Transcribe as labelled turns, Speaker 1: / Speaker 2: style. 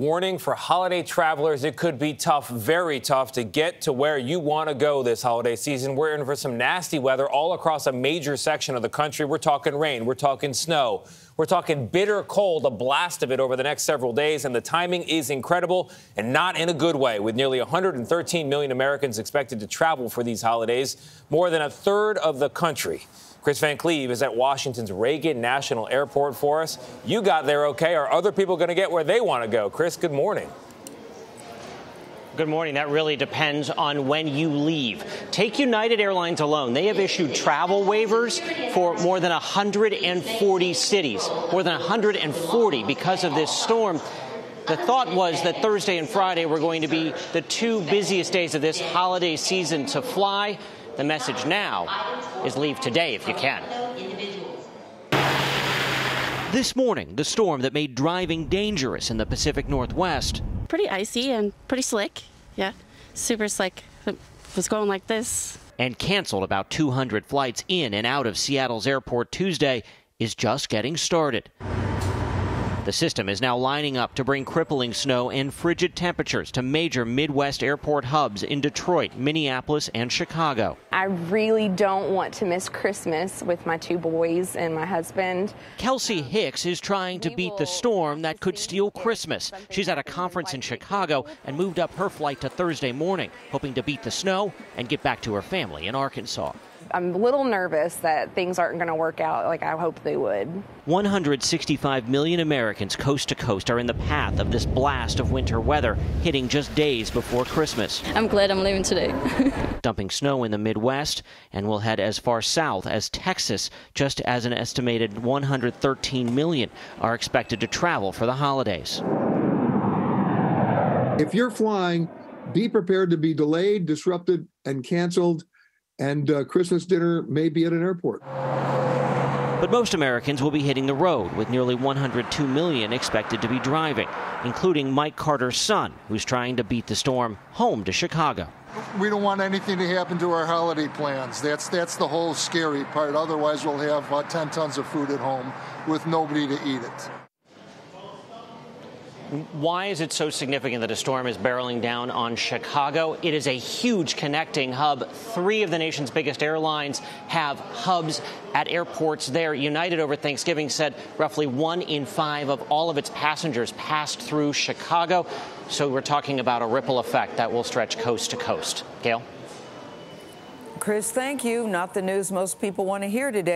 Speaker 1: warning for holiday travelers. It could be tough, very tough, to get to where you want to go this holiday season. We're in for some nasty weather all across a major section of the country. We're talking rain. We're talking snow. We're talking bitter cold, a blast of it over the next several days. And the timing is incredible and not in a good way, with nearly 113 million Americans expected to travel for these holidays, more than a third of the country. Kris Van Cleave is at Washington's Reagan National Airport for us. You got there okay. Are other people going to get where they want to go? Kris, good morning.
Speaker 2: Good morning. That really depends on when you leave. Take United Airlines alone. They have issued travel waivers for more than 140 cities, more than 140 because of this storm. The thought was that Thursday and Friday were going to be the two busiest days of this holiday season to fly. The message now is leave today if you can. This morning, the storm that made driving dangerous in the Pacific Northwest.
Speaker 3: Pretty icy and pretty slick. Yeah, super slick. It was going like this.
Speaker 2: And canceled about 200 flights in and out of Seattle's airport Tuesday is just getting started. The system is now lining up to bring crippling snow and frigid temperatures to major Midwest airport hubs in Detroit, Minneapolis, and Chicago.
Speaker 4: I really don't want to miss Christmas with my two boys and my husband.
Speaker 2: Kelsey Hicks is trying to beat the storm that could steal Christmas. She's at a conference in Chicago and moved up her flight to Thursday morning, hoping to beat the snow and get back to her family in Arkansas.
Speaker 4: I'm a little nervous that things aren't going to work out like I hoped they would.
Speaker 2: 165 million Americans coast to coast are in the path of this blast of winter weather, hitting just days before Christmas.
Speaker 3: I'm glad I'm leaving today.
Speaker 2: Dumping snow in the Midwest, and will head as far south as Texas, just as an estimated 113 million are expected to travel for the holidays.
Speaker 5: If you're flying, be prepared to be delayed, disrupted, and canceled. And Christmas dinner may be at an airport.
Speaker 2: But most Americans will be hitting the road, with nearly 102 million expected to be driving, including Mike Carter's son, who's trying to beat the storm home to Chicago.
Speaker 6: We don't want anything to happen to our holiday plans. That's the whole scary part. Otherwise, we'll have 10 tons of food at home with nobody to eat it.
Speaker 2: Why is it so significant that a storm is barreling down on Chicago? It is a huge connecting hub. 3 of the nation's biggest airlines have hubs at airports there. United over Thanksgiving said roughly 1 in 5 of all of its passengers passed through Chicago. So we're talking about a ripple effect that will stretch coast to coast. Gayle?
Speaker 7: Kris, thank you. Not the news most people want to hear today.